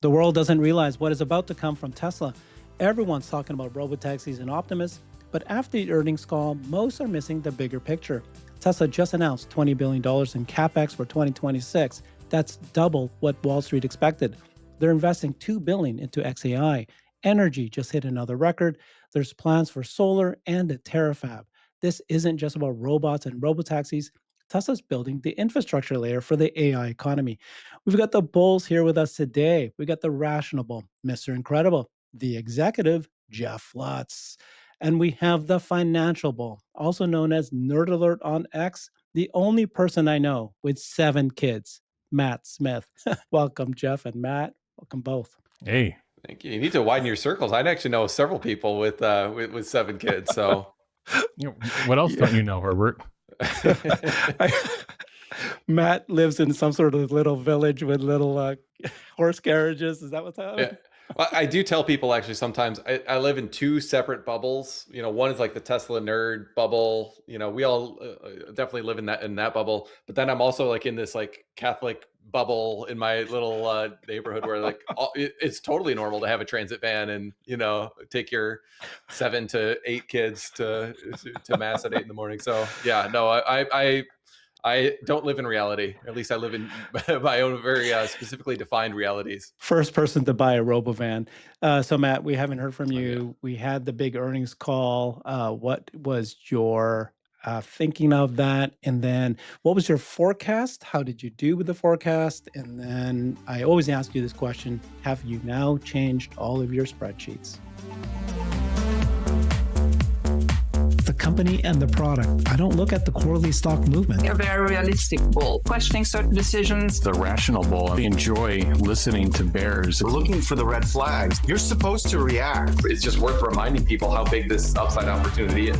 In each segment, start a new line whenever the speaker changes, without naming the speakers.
The world doesn't realize what is about to come from Tesla. Everyone's talking about Robotaxis and Optimus, but after the earnings call, most are missing the bigger picture. Tesla just announced $20 billion in CapEx for 2026. That's double what Wall Street expected. They're investing $2 billion into XAI. Energy just hit another record. There's plans for solar and a Terafab. This isn't just about robots and robotaxis. Tesla's building the infrastructure layer for the AI economy. We've got the bulls here with us today. We got the rational bull, Mr. Incredible, the executive, Jeff Lutz. And we have the financial bull, also known as Nerd Alert on X, the only person I know with 7 kids, Matt Smith. Welcome, Jeff and Matt. Welcome both.
Hey.
Thank you. You need to widen your circles. I actually know several people with 7 kids. So,
what else don't you know, Herbert?
Matt lives in some sort of little village with little horse carriages. Is that what's happening?
Yeah. Well, I do tell people actually sometimes I live in 2 separate bubbles. One is like the Tesla nerd bubble. We all definitely live in that bubble. But then I'm also like in this like Catholic bubble in my little neighborhood where like it's totally normal to have a transit van and take your 7 to 8 kids to mass at 8 in the morning. So yeah, no, I don't live in reality. At least I live in my own very specifically defined realities.
First person to buy a RoboVan. So Matt, we haven't heard from you. We had the big earnings call. What was your thinking of that? And then what was your forecast? How did you do with the forecast? And then I always ask you this question: have you now changed all of your spreadsheets? The company and the product. I don't look at the quarterly stock movement.
A very realistic bull, questioning certain decisions.
The rational bull. I enjoy listening to bears.
We're looking for the red flags. You're supposed to react.
It's just worth reminding people how big this upside opportunity is.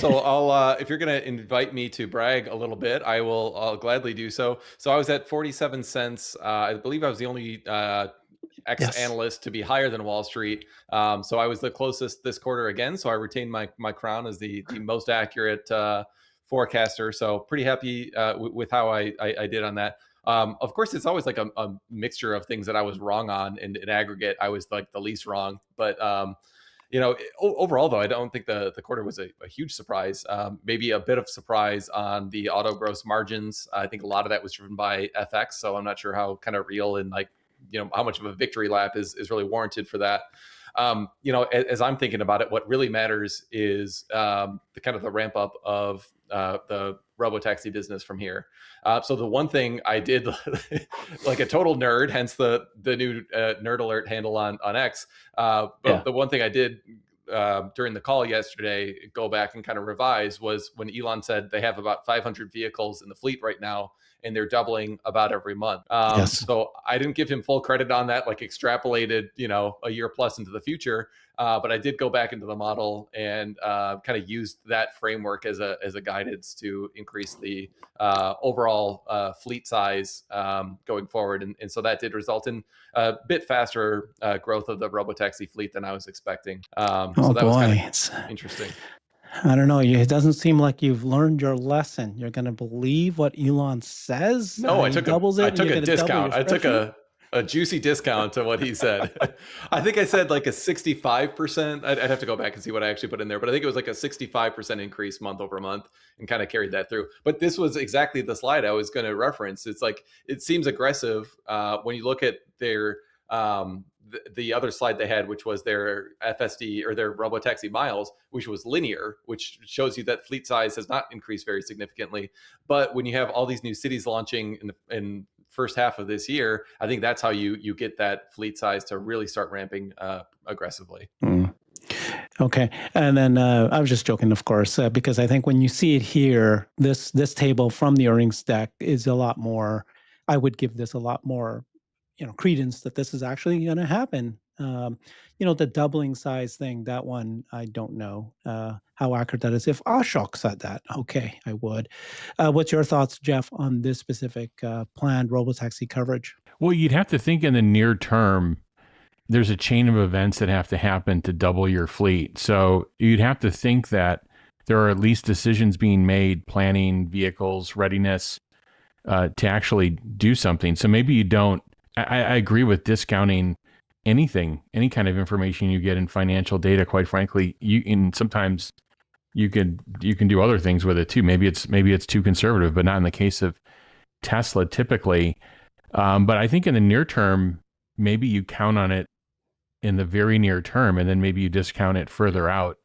So I'll if you're gonna invite me to brag a little bit, I'll gladly do so. So I was at 47 cents. I believe I was the only analyst to be higher than Wall Street. So I was the closest this quarter again. So I retained my crown as the most accurate forecaster. So pretty happy with how I did on that. Of course, it's always like a mixture of things that I was wrong on, and in aggregate, I was like the least wrong. But overall, though, I don't think the quarter was a huge surprise. Maybe a bit of surprise on the auto gross margins. I think a lot of that was driven by FX. So I'm not sure how kind of real and how much of a victory lap is really warranted for that. As I'm thinking about it, what really matters is the kind of the ramp up of the Robotaxi business from here. So the one thing I did, like a total nerd, hence the new Nerd Alert handle on X. The one thing I did during the call yesterday, go back and kind of revise, was when Elon said they have about 500 vehicles in the fleet right now, and they're doubling about every month. So I didn't give him full credit on that, like extrapolated, a year plus into the future. But I did go back into the model and kind of used that framework as a guidance to increase the overall fleet size going forward. And so that did result in a bit faster growth of the Robotaxi fleet than I was expecting. So that was kind of interesting.
I don't know. It doesn't seem like you've learned your lesson. You're going to believe what Elon says?
No, I took a discount. I took a juicy discount to what he said. I think I said like a 65%. I'd have to go back and see what I actually put in there, but I think it was like a 65% increase month over month, and kind of carried that through. But this was exactly the slide I was going to reference. It's like, it seems aggressive when you look at their the other slide they had, which was their FSD or their Robotaxi miles, which was linear, which shows you that fleet size has not increased very significantly. But when you have all these new cities launching in first half of this year, I think that's how you get that fleet size to really start ramping aggressively.
Okay. And then I was just joking, of course, because I think when you see it here, this table from the earnings deck is a lot more, I would give this a lot more credence that this is actually going to happen. The doubling size thing, that one, I don't know how accurate that is. If Ashok said that, okay, I would. What's your thoughts, Jeff, on this specific planned Robotaxi coverage?
Well, you'd have to think in the near term, there's a chain of events that have to happen to double your fleet. So you'd have to think that there are at least decisions being made, planning, vehicles, readiness, to actually do something. So maybe you don't. I agree with discounting anything, any kind of information you get in financial data. Quite frankly, sometimes you can do other things with it too. Maybe it's too conservative, but not in the case of Tesla typically. But I think in the near term, maybe you count on it in the very near term, and then maybe you discount it further out.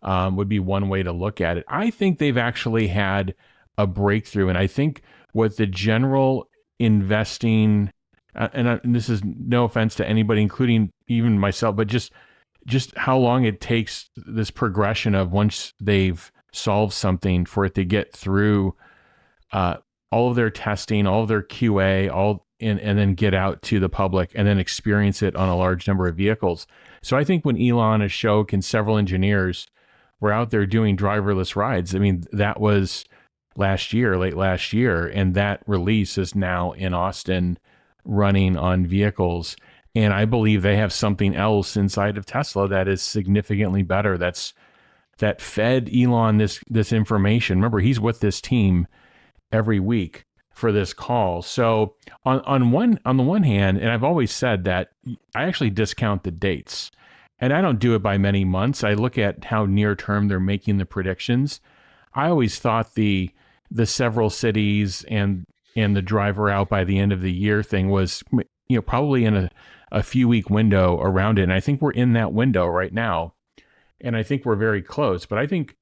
Would be one way to look at it. I think they've actually had a breakthrough, and I think what the general investing, and this is no offense to anybody, including even myself, but just how long it takes this progression of once they've solved something for it to get through all of their testing, all of their QA, and then get out to the public and then experience it on a large number of vehicles. So I think when Elon, Ashok, and several engineers were out there doing driverless rides, I mean, that was late last year, and that release is now in Austin running on vehicles. And I believe they have something else inside of Tesla that is significantly better. That fed Elon this information. Remember, he's with this team every week for this call. So on the one hand, and I've always said that I actually discount the dates, and I don't do it by many months. I look at how near term they're making the predictions. I always thought the several cities and the driver out by the end of the year thing was, probably in a few week window around it. And I think we're in that window right now. And I think we're very close, but I think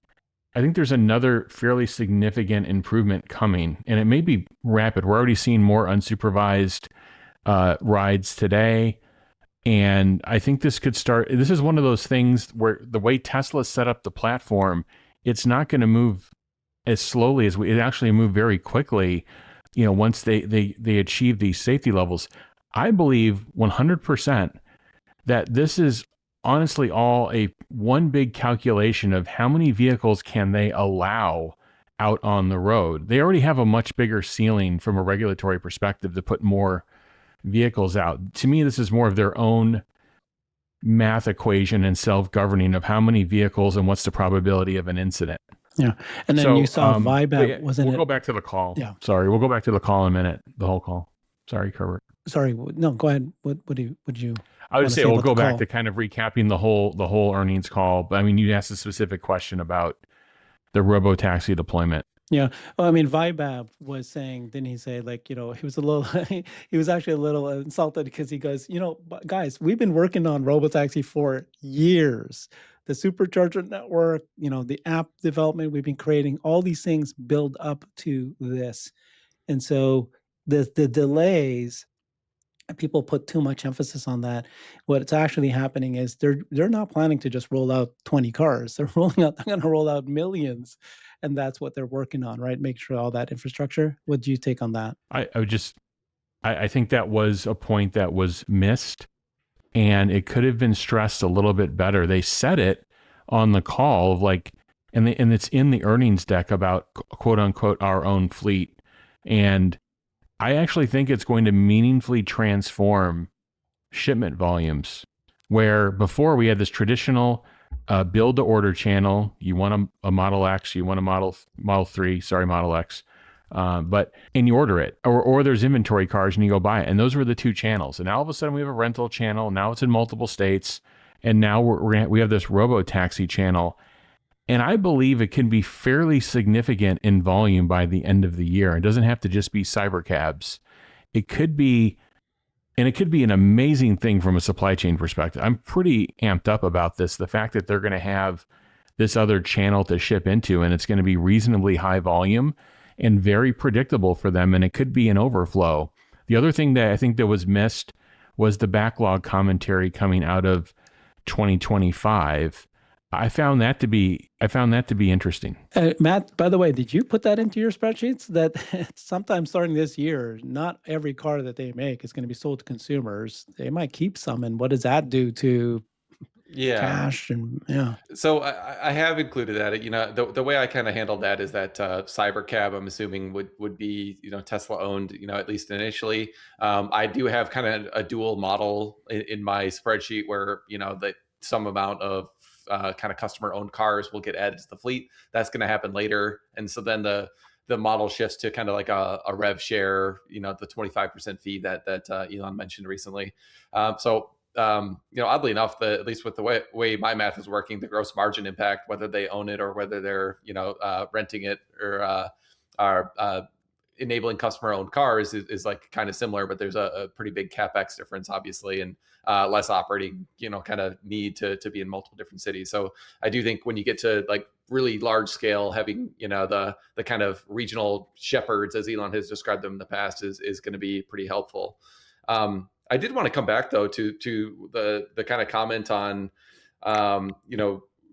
there's another fairly significant improvement coming, and it may be rapid. We're already seeing more unsupervised rides today. And I think this could start. This is one of those things where the way Tesla set up the platform, it's not going to move as slowly as it actually move very quickly. Once they achieve these safety levels, I believe 100% that this is honestly all one big calculation of how many vehicles can they allow out on the road. They already have a much bigger ceiling from a regulatory perspective to put more vehicles out. To me, this is more of their own math equation and self-governing of how many vehicles and what's the probability of an incident.
Yeah. And then you saw Vibe wasn't it?
We'll go back to the call.
Yeah.
Sorry, we'll go back to the call in a minute, the whole call. Sorry, Herbert.
Sorry, no, go ahead. Would you?
I would say we'll go back to kind of recapping the whole earnings call. But I mean, you asked a specific question about the Robotaxi deployment.
Yeah. Well, I mean, Vibab was saying, didn't he say, like, he was a little, he was actually a little insulted because he goes, guys, we've been working on Robotaxi for years. The supercharger network, the app development, we've been creating all these things build up to this. And so the delays, people put too much emphasis on that. What's actually happening is they're not planning to just roll out 20 cars. They're going to roll out millions, and that's what they're working on, right? Make sure all that infrastructure. What do you take on that?
I think that was a point that was missed, and it could have been stressed a little bit better. They said it on the call of and it's in the earnings deck about quote unquote our own fleet, and I actually think it's going to meaningfully transform shipment volumes, where before we had this traditional build to order channel. You want a Model X, you want a Model 3, Model X, and you order it, or there's inventory cars and you go buy it. And those were the two channels. And now all of a sudden we have a rental channel. Now it's in multiple states. And now we have this Robotaxi channel. And I believe it can be fairly significant in volume by the end of the year. It doesn't have to just be cybercabs. It could be an amazing thing from a supply chain perspective. I'm pretty amped up about this. The fact that they're going to have this other channel to ship into, and it's going to be reasonably high volume and very predictable for them. And it could be an overflow. The other thing that I think that was missed was the backlog commentary coming out of 2025. I found that to be interesting.
Matt, by the way, did you put that into your spreadsheets that sometime starting this year, not every car that they make is going to be sold to consumers? They might keep some. And what does that do to cash? And
So I have included that. The way I kind of handled that is that Cybercab, I'm assuming would be Tesla owned, at least initially. I do have kind of a dual model in my spreadsheet where that some amount of kind of customer owned cars will get added to the fleet. That's going to happen later. And so then the model shifts to kind of like a rev share, the 25% fee that Elon mentioned recently. Oddly enough, at least with the way my math is working, the gross margin impact, whether they own it or whether they're renting it or are enabling customer owned cars is like kind of similar, but there's a pretty big CapEx difference, obviously, and less operating, kind of need to be in multiple different cities. So I do think when you get to like really large scale, having, the kind of regional shepherds, as Elon has described them in the past, is going to be pretty helpful. I did want to come back though to the kind of comment on,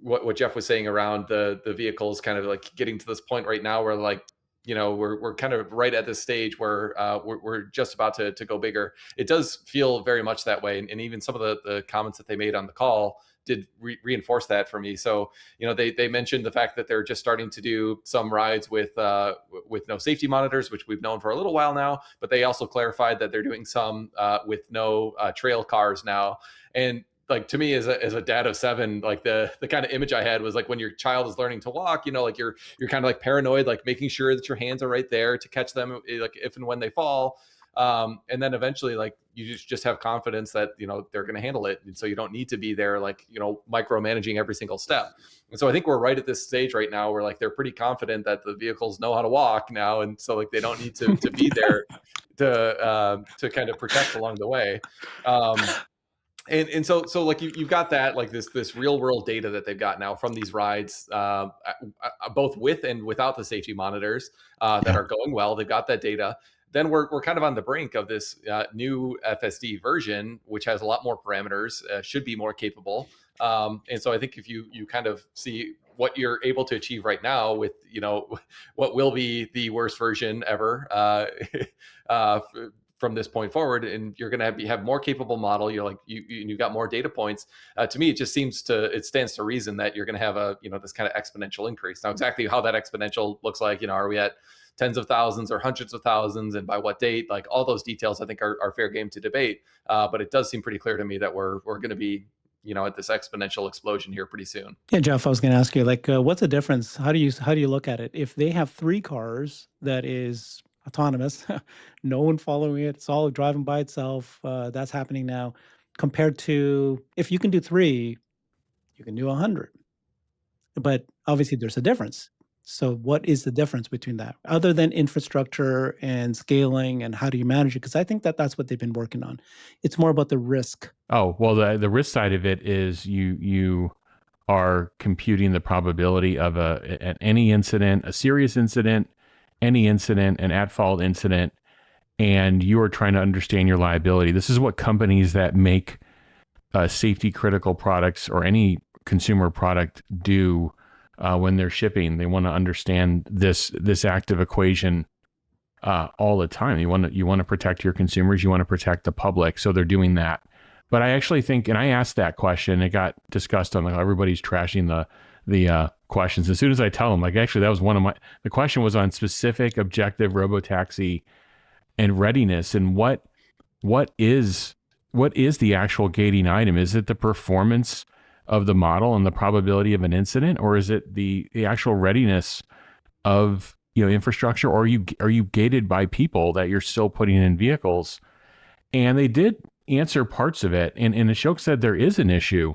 what Jeff was saying around the vehicles kind of like getting to this point right now where like, we're kind of right at this stage where we're just about to go bigger. It does feel very much that way. And even some of the comments that they made on the call did reinforce that for me. So, they mentioned the fact that they're just starting to do some rides with no safety monitors, which we've known for a little while now, but they also clarified that they're doing some with no trail cars now. And like, to me as a dad of 7, like the kind of image I had was like when your child is learning to walk, like you're kind of like paranoid, like making sure that your hands are right there to catch them, like if and when they fall. And then eventually, like you just have confidence that, they're going to handle it. And so you don't need to be there, like, micromanaging every single step. And so I think we're right at this stage right now where like, they're pretty confident that the vehicles know how to walk now. And so like, they don't need to be there to kind of protect along the way. And so like you've got that, like this real world data that they've got now from these rides, both with and without the safety monitors that are going well. They've got that data. Then we're kind of on the brink of this new FSD version, which has a lot more parameters, should be more capable. And so I think if you kind of see what you're able to achieve right now with, what will be the worst version ever, from this point forward, and you're going to have more capable model. You're like you've got more data points. To me, it stands to reason that you're going to have this kind of exponential increase. Now, exactly how that exponential looks like, are we at tens of thousands or hundreds of thousands, and by what date? Like all those details, I think are fair game to debate. But it does seem pretty clear to me that we're going to be at this exponential explosion here pretty soon.
Yeah, Jeff, I was going to ask you, like, what's the difference? How do you look at it? If they have 3 cars that is autonomous, no one following it, it's all driving by itself. That's happening now. Compared to if you can do 3, you can do 100. But obviously, there's a difference. So, what is the difference between that, other than infrastructure and scaling, and how do you manage it? Because I think that's what they've been working on. It's more about the risk.
Oh, well, the risk side of it is you are computing the probability of any incident, a serious incident, any incident, an at-fault incident, and you are trying to understand your liability. This is what companies that make safety critical products or any consumer product do when they're shipping. They want to understand this active equation all the time. You want to protect your consumers. You want to protect the public. So they're doing that. But I actually think, and I asked that question, it got discussed on, like, everybody's trashing the questions. As soon as I tell them, like, actually, that was the question was on specific objective robotaxi and readiness, and what is the actual gating item? Is it the performance of the model and the probability of an incident, or is it the actual readiness of infrastructure, or are you gated by people that you're still putting in vehicles? And they did answer parts of it, and Ashok said there is an issue.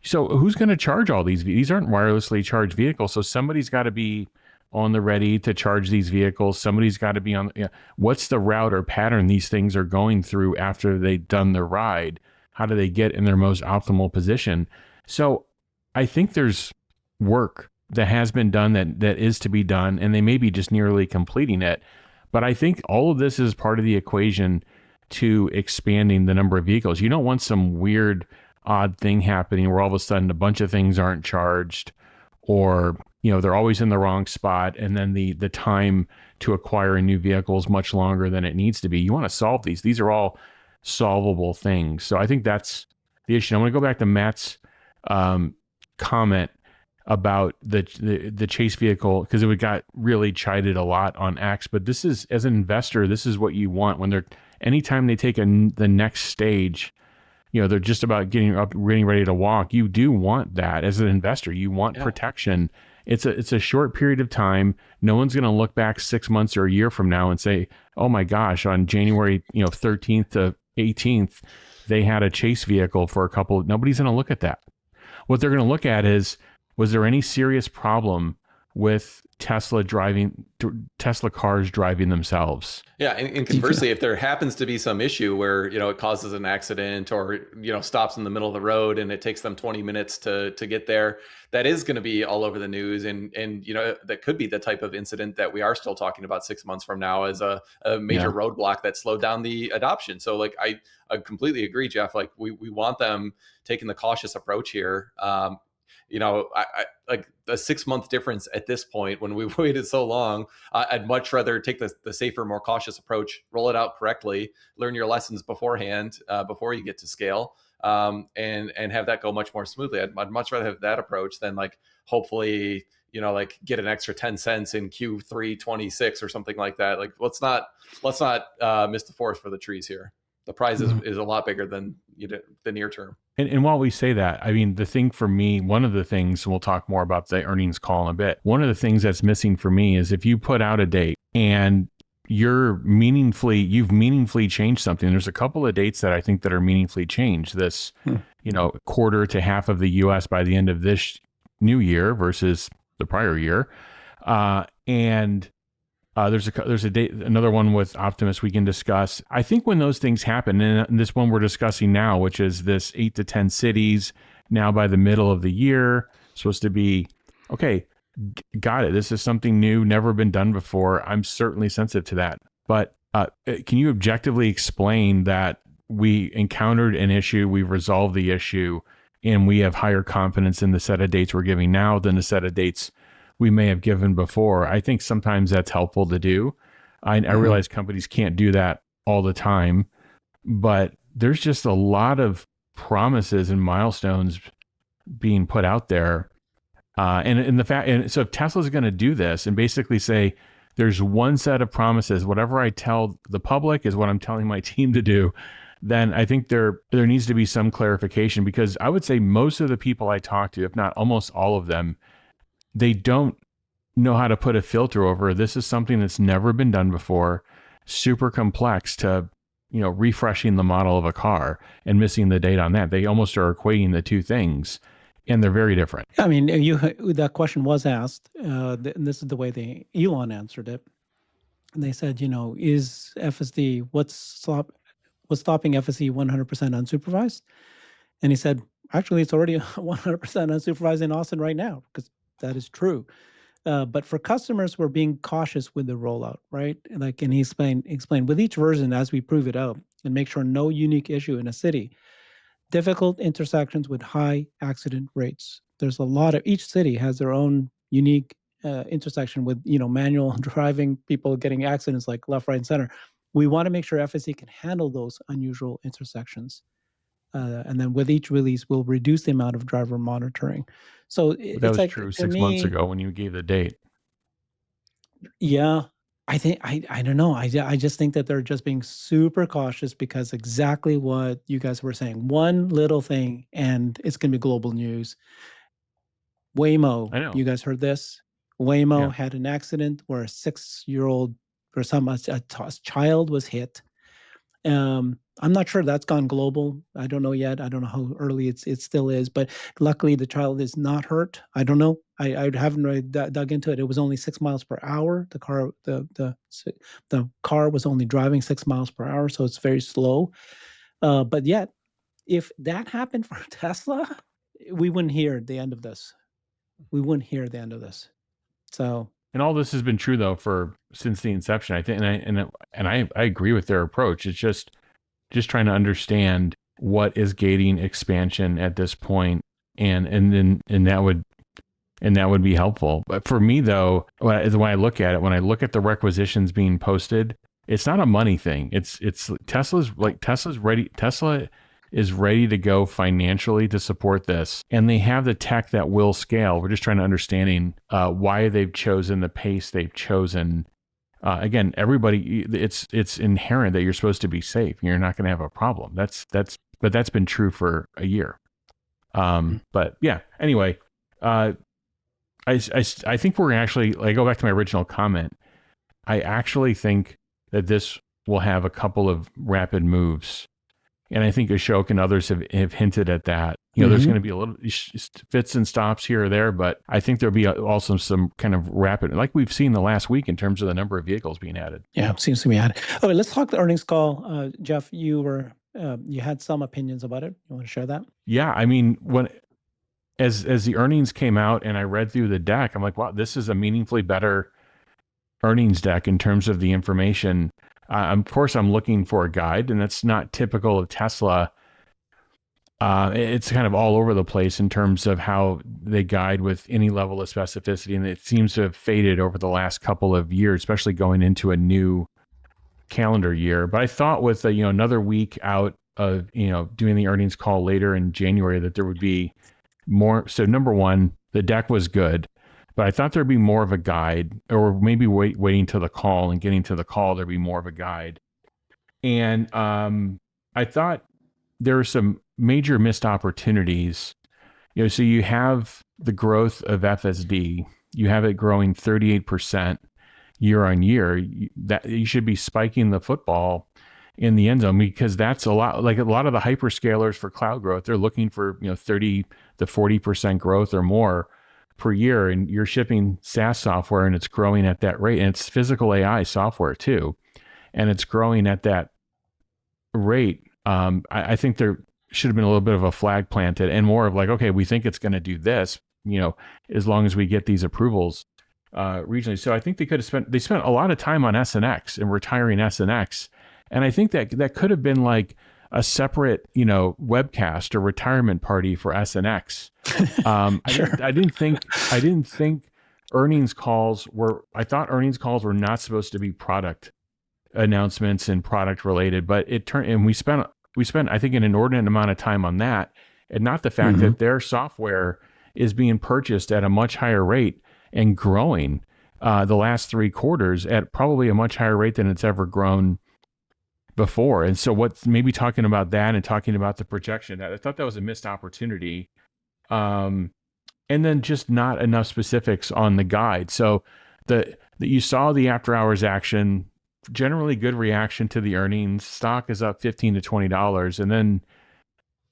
So who's going to charge all these? These aren't wirelessly charged vehicles, so somebody's got to be on the ready to charge these vehicles. Somebody's got to be on. What's the route or pattern these things are going through after they've done the ride? How do they get in their most optimal position? So I think there's work that has been done that is to be done, and they may be just nearly completing it. But I think all of this is part of the equation to expanding the number of vehicles. You don't want some weird, odd thing happening where all of a sudden a bunch of things aren't charged, or they're always in the wrong spot, and then the time to acquire a new vehicle is much longer than it needs to be. You want to solve these. These are all solvable things. So I think that's the issue. I want to go back to Matt's comment about the chase vehicle, because it got really chided a lot on X. But this is, as an investor, this is what you want when anytime they take the next stage. they're just about getting up, getting ready to walk. You do want that as an investor. You want protection. It's a short period of time. No one's going to look back 6 months or a year from now and say, oh my gosh, on January 13th to 18th, they had a chase vehicle for a couple. Nobody's going to look at that. What they're going to look at is, was there any serious problem with Tesla cars driving themselves?
Yeah, and conversely, if there happens to be some issue where it causes an accident or stops in the middle of the road and it takes them 20 minutes to get there, that is going to be all over the news, and that could be the type of incident that we are still talking about 6 months from now as a major roadblock that slowed down the adoption. So like I completely agree, Jeff. Like we want them taking the cautious approach here. I like a 6 month difference at this point when we've waited so long. I'd much rather take the safer, more cautious approach, roll it out correctly, learn your lessons beforehand, before you get to scale, and have that go much more smoothly. I'd much rather have that approach than like hopefully like get an extra 10 cents in Q3 26 or something like that. Like let's not miss the forest for the trees here. The prize is a lot bigger than the near term.
And while we say that, I mean, the thing for me, one of the things, and we'll talk more about the earnings call in a bit, one of the things that's missing for me is if you put out a date and you've meaningfully changed something. There's a couple of dates that I think that are meaningfully changed. This, quarter to half of the U.S. by the end of this new year versus the prior year. There's a date, another one with Optimus we can discuss. I think when those things happen, and this one we're discussing now, which is this 8 to 10 cities now by the middle of the year, supposed to be, okay, got it. This is something new, never been done before. I'm certainly sensitive to that. But can you objectively explain that we encountered an issue, we've resolved the issue, and we have higher confidence in the set of dates we're giving now than the set of dates we may have given before? I think sometimes that's helpful to do. I realize companies can't do that all the time, but there's just a lot of promises and milestones being put out there. And so if Tesla's going to do this and basically say, there's one set of promises, whatever I tell the public is what I'm telling my team to do, then I think there needs to be some clarification, because I would say most of the people I talk to, if not almost all of them, they don't know how to put a filter over. This is something that's never been done before, super complex to, refreshing the model of a car and missing the date on that. They almost are equating the two things, and they're very different.
I mean, that question was asked, and this is the way Elon answered it. And they said, is FSD, what's stopping FSD 100% unsupervised? And he said, actually, it's already 100% unsupervised in Austin right now, because that is true. But for customers, we're being cautious with the rollout, right? And he explained with each version as we prove it out and make sure no unique issue in a city. Difficult intersections with high accident rates. There's each city has their own unique intersection with, manual driving, people getting accidents like left, right, and center. We want to make sure FSD can handle those unusual intersections. And then with each release, we'll reduce the amount of driver monitoring. So
that was true 6 months ago when you gave the date.
Yeah, I think I don't know. I just think that they're just being super cautious because exactly what you guys were saying. One little thing, and it's going to be global news. Waymo.
I know.
You guys heard this? Waymo had an accident where a 6-year-old or a child was hit. I'm not sure that's gone global. I don't know yet. I don't know how early it still is, but luckily the child is not hurt. I don't know. I haven't really dug into it. It was only 6 miles per hour. The car was only driving 6 miles per hour, so it's very slow. But yet, if that happened for Tesla, we wouldn't hear the end of this. So.
And all this has been true though since the inception, I think, and I agree with their approach. It's just trying to understand what is gating expansion at this point, and that would be helpful. But for me though, when I look at it, when I look at the requisitions being posted, it's not a money thing. It's Tesla's ready. Tesla is ready to go financially to support this, and they have the tech that will scale. We're just trying to understand why they've chosen the pace they've chosen. Again, everybody, it's inherent that you're supposed to be safe. You're not going to have a problem. That's but that's been true for a year. But yeah, anyway, I think we're actually, like, go back to my original comment. I actually think that this will have a couple of rapid moves. And I think Ashok and others have hinted at that. There's going to be a little fits and stops here or there, but I think there'll be also some kind of rapid, like we've seen the last week in terms of the number of vehicles being added.
Yeah, it seems to be added. Okay, let's talk the earnings call. Jeff, you had some opinions about it. You want to share that?
Yeah, I mean, as the earnings came out and I read through the deck, I'm like, wow, this is a meaningfully better earnings deck in terms of the information. Of course, I'm looking for a guide, and that's not typical of Tesla. It's kind of all over the place in terms of how they guide with any level of specificity, and it seems to have faded over the last couple of years, especially going into a new calendar year. But I thought with another week out of doing the earnings call later in January that there would be more. So number one, the deck was good, but I thought there'd be more of a guide, or maybe waiting to the call and getting to the call, there'd be more of a guide. And I thought there were some major missed opportunities. So you have the growth of FSD, you have it growing 38% year on year. That you should be spiking the football in the end zone, because that's a lot. Like a lot of the hyperscalers for cloud growth, they're looking for 30 to 40% growth or more per year, and you're shipping SaaS software and it's growing at that rate, and it's physical AI software too, and it's growing at that rate. I think there should have been a little bit of a flag planted, and more of like, okay, we think it's going to do this, as long as we get these approvals regionally. So I think they spent a lot of time on SNX and retiring SNX, and I think that could have been like a separate, webcast or retirement party for SNX.
Sure.
I didn't think earnings calls were. I thought earnings calls were not supposed to be product announcements and product related, but it turned, and we spent I think an inordinate amount of time on that, and not the fact that their software is being purchased at a much higher rate and growing the last 3 quarters at probably a much higher rate than it's ever grown before. And so what's maybe talking about that and talking about the projection, I thought that was a missed opportunity. And then just not enough specifics on the guide. So you saw the after hours action, generally good reaction to the earnings. Stock is up $15 to $20, and then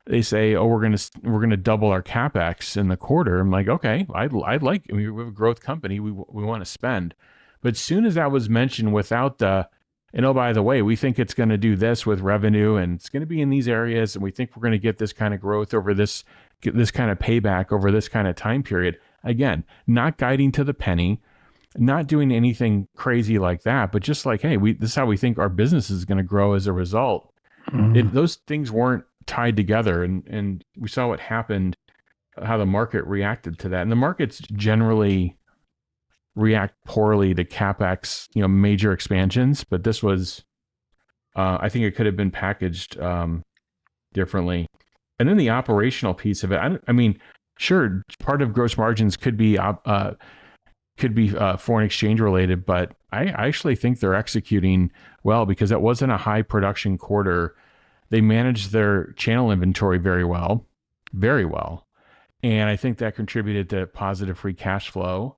they say, "Oh, we're gonna double our CapEx in the quarter." I'm like, okay, I'd like. I mean, we're a growth company. We want to spend, but as soon as that was mentioned, without and oh, by the way, we think it's going to do this with revenue, and it's going to be in these areas, and we think we're going to get this kind of growth over this kind of payback over this kind of time period. Again, not guiding to the penny, not doing anything crazy like that, but just like, hey, this is how we think our business is going to grow as a result. Those things weren't tied together, and we saw what happened, how the market reacted to that. And the markets generally react poorly to CapEx, major expansions, but this was, I think it could have been packaged differently. And then the operational piece of it, I mean, sure, part of gross margins could be foreign exchange related, but I actually think they're executing well, because that wasn't a high production quarter. They managed their channel inventory very well, and I think that contributed to positive free cash flow.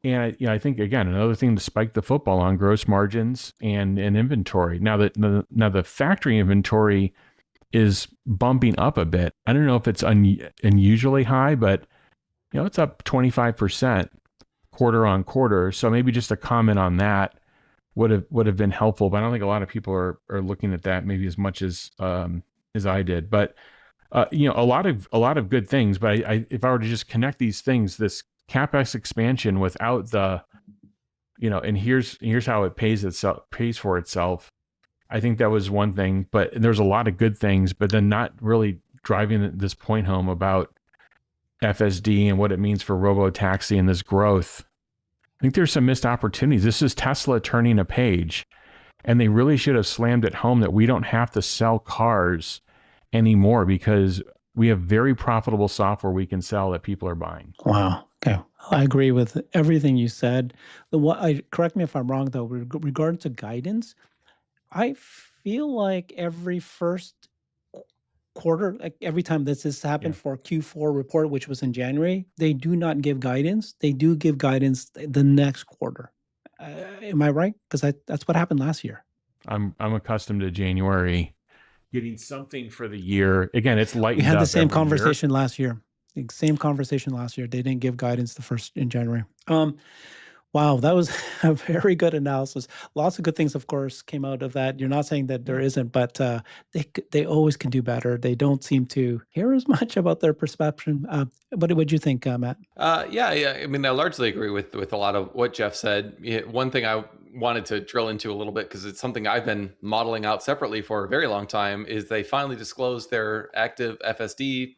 And I think, again, another thing to spike the football on gross margins and inventory. Now the factory inventory is bumping up a bit. I don't know if it's unusually high, but it's up 25% quarter on quarter. So maybe just a comment on that would have been helpful. But I don't think a lot of people are looking at that maybe as much as I did. But a lot of good things. But if I were to just connect these things, this CapEx expansion without the, and here's how it pays for itself. I think that was one thing, but there's a lot of good things, but then not really driving this point home about FSD and what it means for Robotaxi and this growth. I think there's some missed opportunities. This is Tesla turning a page, and they really should have slammed it home that we don't have to sell cars anymore, because we have very profitable software we can sell that people are buying.
Wow. Okay. I agree with everything you said. Correct me if I'm wrong, though, regarding to guidance, I feel like every first quarter, like every time this has happened for Q4 report, which was in January, they do not give guidance. They do give guidance the next quarter. Am I right? Because that's what happened last year.
I'm accustomed to January getting something for the year. Again, it's lightened
We had
up
the same
every
conversation last year. The same conversation last year. They didn't give guidance the first in January. Wow, that was a very good analysis. Lots of good things, of course, came out of that. You're not saying that there isn't, but they always can do better. They don't seem to hear as much about their perception. What would you think, Matt?
Yeah. I mean, I largely agree with a lot of what Jeff said. One thing I wanted to drill into a little bit, because it's something I've been modeling out separately for a very long time, is they finally disclosed their active FSD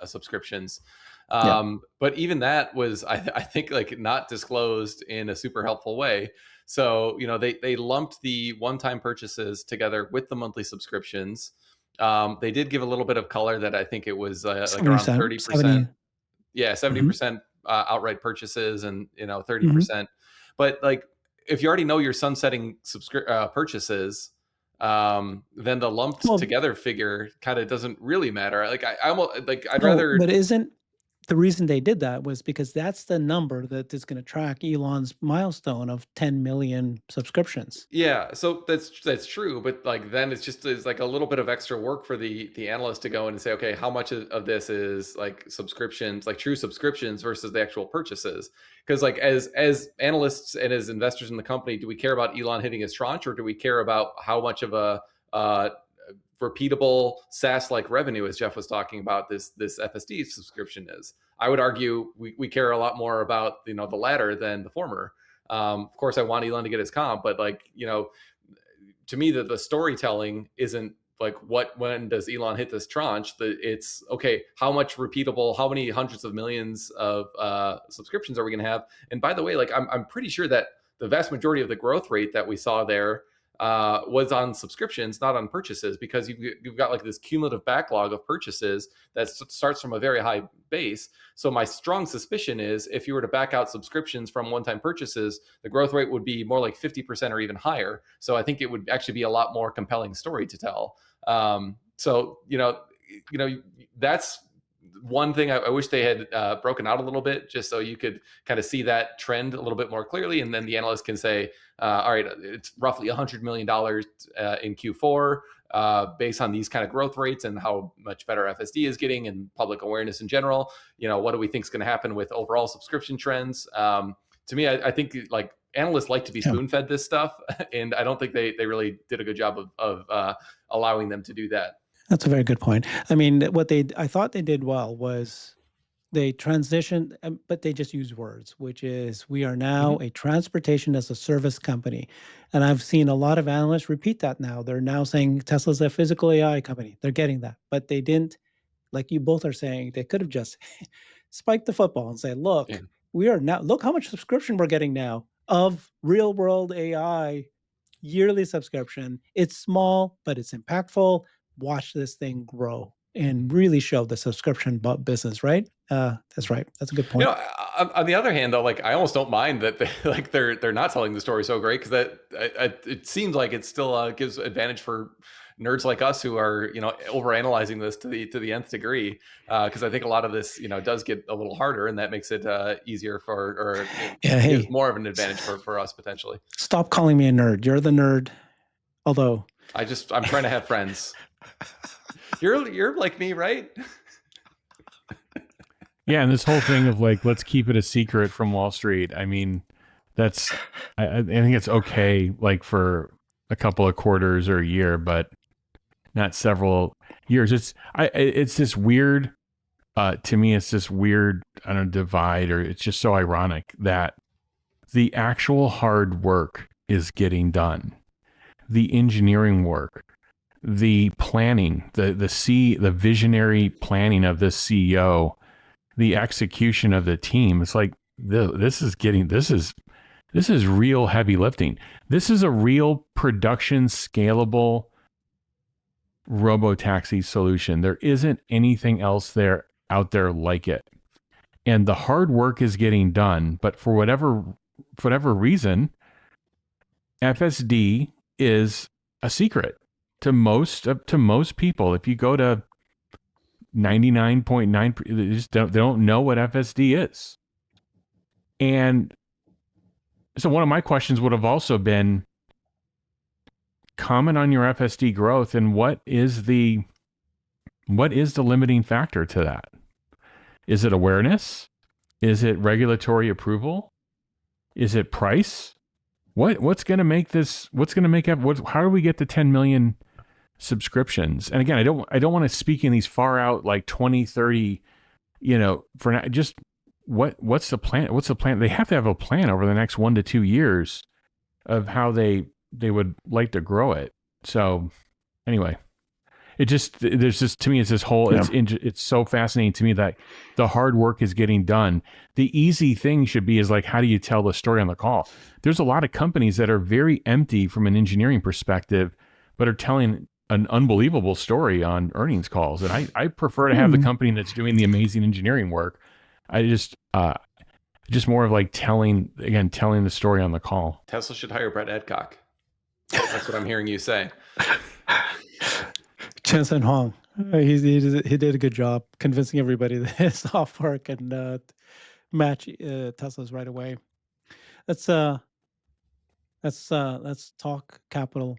subscriptions. But even that was, I think, like not disclosed in a super helpful way. So, they lumped the one-time purchases together with the monthly subscriptions. They did give a little bit of color that I think it was like around 30%. Yeah, 70% outright purchases and 30%. But like, if you already know your sunsetting purchases, then the lumped together figure kind of doesn't really matter. Like I almost like I'd rather.
But isn't the reason they did that was because that's the number that is going to track Elon's milestone of 10 million subscriptions.
Yeah, so that's true, but like then it's like a little bit of extra work for the analyst to go in and say, okay, how much of this is like subscriptions, like true subscriptions versus the actual purchases? Because like as analysts and as investors in the company, do we care about Elon hitting his tranche, or do we care about how much of a repeatable SaaS-like revenue, as Jeff was talking about, this FSD subscription is? I would argue we care a lot more about the latter than the former. Of course, I want Elon to get his comp, but like to me, the storytelling isn't like when does Elon hit this tranche? It's okay, how much repeatable, how many hundreds of millions of subscriptions are we going to have? And by the way, like I'm pretty sure that the vast majority of the growth rate that we saw there was on subscriptions, not on purchases, because you've got like this cumulative backlog of purchases that starts from a very high base. So my strong suspicion is if you were to back out subscriptions from one-time purchases, the growth rate would be more like 50% or even higher. So I think it would actually be a lot more compelling story to tell. So that's one thing I wish they had broken out a little bit, just so you could kind of see that trend a little bit more clearly. And then the analyst can say, all right, it's roughly $100 million in Q4 based on these kind of growth rates and how much better FSD is getting and public awareness in general. What do we think is going to happen with overall subscription trends? To me, I think like analysts like to be spoon-fed this stuff, and I don't think they really did a good job of allowing them to do that.
That's a very good point. I mean, I thought they did well was they transitioned, but they just use words, which is we are now a transportation as a service company. And I've seen a lot of analysts repeat that now. They're now saying Tesla's a physical AI company. They're getting that, but they didn't, like you both are saying, they could have just spiked the football and say, look, we are now, look how much subscription we're getting now of real world AI yearly subscription. It's small, but it's impactful. Watch this thing grow and really show the subscription business, right? That's right. That's a good point.
On the other hand, though, like I almost don't mind that they're not telling the story so great, because it seems like it still gives advantage for nerds like us who are overanalyzing this to the nth degree, because I think a lot of this does get a little harder, and that makes it easier gives more of an advantage for us potentially.
Stop calling me a nerd. You're the nerd. Although
I'm trying to have friends. You're like me, right?
Yeah, and this whole thing of like, let's keep it a secret from Wall Street. I mean, I think it's okay, like for a couple of quarters or a year, but not several years. It's this weird. To me, it's this weird, I don't know, divide, or it's just so ironic that the actual hard work is getting done, the engineering work, the planning, the visionary planning of this CEO, the execution of the team. It's like this is real heavy lifting. This is a real production scalable robotaxi solution. There isn't anything else out there like it. And the hard work is getting done, but for whatever reason, FSD is a secret. to most people. If you go to 99.9%, they don't know what FSD is. And so one of my questions would have also been, comment on your FSD growth and what is the limiting factor to that? Is it awareness? Is it regulatory approval? Is it price? What's going to make this? What's going to make up? How do we get to 10 million subscriptions? And again, I don't want to speak in these far out like 2030. For now, just what's the plan? What's the plan? They have to have a plan over the next 1 to 2 years of how they would like to grow it. So anyway, to me, it's this whole, it's so fascinating to me that the hard work is getting done. The easy thing should be is like, how do you tell the story on the call? There's a lot of companies that are very empty from an engineering perspective, but are telling an unbelievable story on earnings calls. And I prefer to have the company that's doing the amazing engineering work. I just more of like telling the story on the call.
Tesla should hire Brett Adcock. That's what I'm hearing you say.
Jensen Huang, he did a good job convincing everybody that his software can match Tesla's right away. Let's talk capital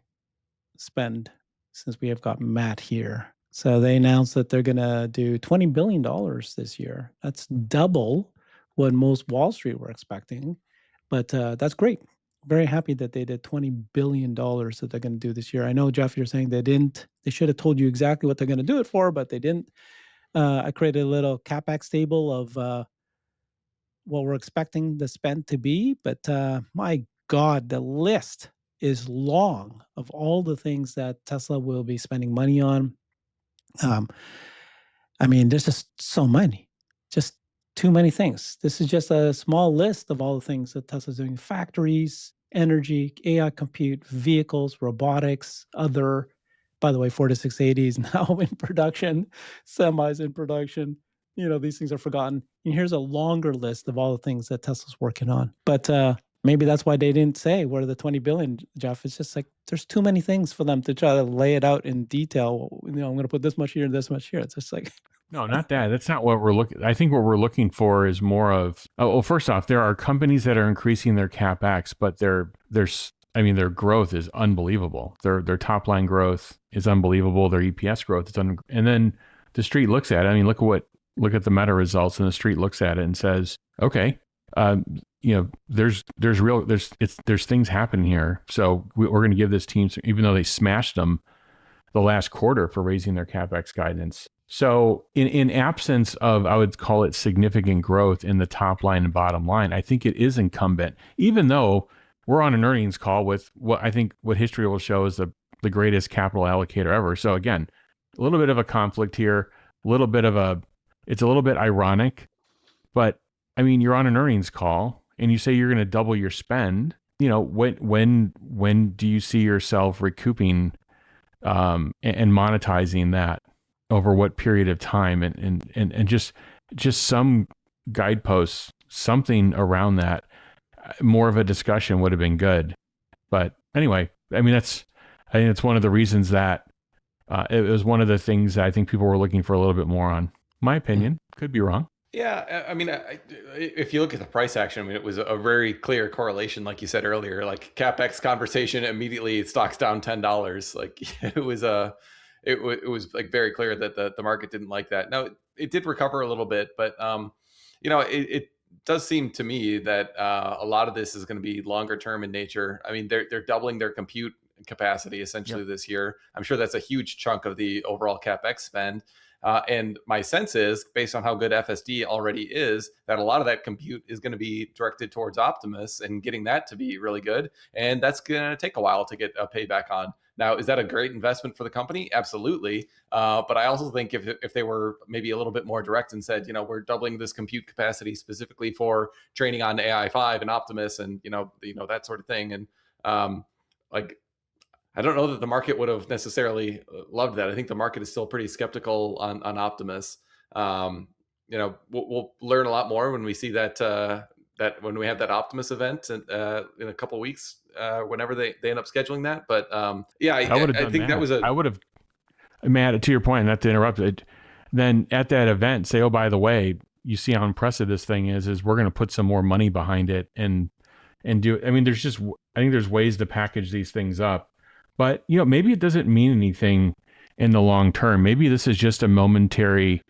spend since we have got Matt here. So they announced that they're going to do $20 billion this year. That's double what most Wall Street were expecting, but that's great. Very happy that they did $20 billion that they're going to do this year. I know, Jeff, you're saying they should have told you exactly what they're going to do it for, but they didn't. I created a little CapEx table of what we're expecting the spend to be, but my God, the list is long of all the things that Tesla will be spending money on. I mean, there's just so many, just too many things. This is just a small list of all the things that Tesla's doing: factories, energy, AI compute, vehicles, robotics, other. By the way, 4680 is now in production, semis in production. These things are forgotten. And here's a longer list of all the things that Tesla's working on. But maybe that's why they didn't say where the 20 billion, Jeff. It's just like there's too many things for them to try to lay it out in detail. I'm going to put this much here and this much here. It's just like...
No, not that. That's not what we're looking. I think what we're looking for is more of, first off, there are companies that are increasing their CapEx, but their growth is unbelievable. Their top line growth is unbelievable. Their EPS growth is and then the street looks at it. Look at the Meta results, and the street looks at it and says, okay, there's things happening here. So we're going to give this team, even though they smashed them the last quarter for raising their CapEx guidance. So in absence of, I would call it, significant growth in the top line and bottom line, I think it is incumbent, even though we're on an earnings call with what history will show is the greatest capital allocator ever. So again, a little bit of a conflict here, it's a little bit ironic, but you're on an earnings call and you say you're going to double your spend. When do you see yourself recouping and monetizing that over what period of time, and just some guideposts, something around that, more of a discussion would have been good. But anyway, I think it's one of the reasons that it was one of the things that I think people were looking for a little bit more on. My opinion, could be wrong.
Yeah, if you look at the price action, it was a very clear correlation, like you said earlier. Like CapEx conversation, immediately stock's down $10. Like it was like very clear that the market didn't like that. Now it did recover a little bit, but it does seem to me that a lot of this is going to be longer term in nature. They're doubling their compute capacity essentially this year. I'm sure that's a huge chunk of the overall CapEx spend. And my sense is, based on how good FSD already is, that a lot of that compute is going to be directed towards Optimus and getting that to be really good. And that's going to take a while to get a payback on. Now, is that a great investment for the company? Absolutely. But I also think if they were maybe a little bit more direct and said, we're doubling this compute capacity specifically for training on AI5 and Optimus and, that sort of thing. And I don't know that the market would have necessarily loved that. I think the market is still pretty skeptical on Optimus. We'll learn a lot more when we see that when we have that Optimus event in a couple of weeks, whenever they end up scheduling that. But yeah, I think that was
I would have, Matt, to your point, not to interrupt it, then at that event, say, oh, by the way, you see how impressive this thing is we're going to put some more money behind it and do it. I mean, I think there's ways to package these things up, but maybe it doesn't mean anything in the long term. Maybe this is just a momentary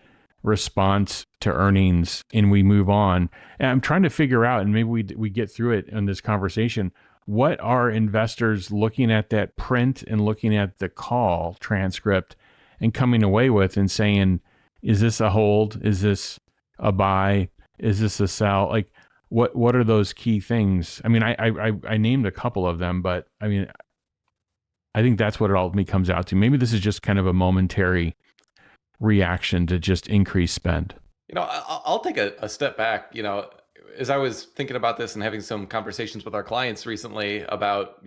response to earnings and we move on. And I'm trying to figure out, and maybe we get through it in this conversation, what are investors looking at that print and looking at the call transcript and coming away with and saying, is this a hold? Is this a buy? Is this a sell? Like, what are those key things? I mean, I named a couple of them, but I mean, I think that's what it ultimately comes out to. Maybe this is just kind of a momentary reaction to just increased spend.
I'll take a step back. As I was thinking about this and having some conversations with our clients recently about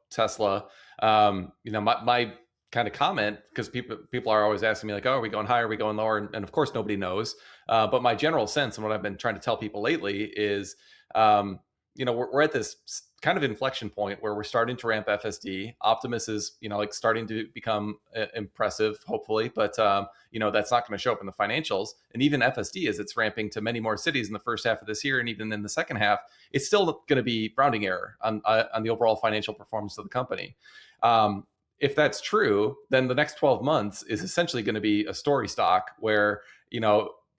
Tesla, my kind of comment, because people are always asking me like, oh, are we going higher, are we going lower? And of course nobody knows, but my general sense and what I've been trying to tell people lately is we're at this kind of inflection point where we're starting to ramp FSD. Optimus is starting to become impressive, hopefully, but that's not going to show up in the financials. And even FSD, as it's ramping to many more cities in the first half of this year and even in the second half, it's still going to be rounding error on the overall financial performance of the company. If that's true, then the next 12 months is essentially going to be a story stock where,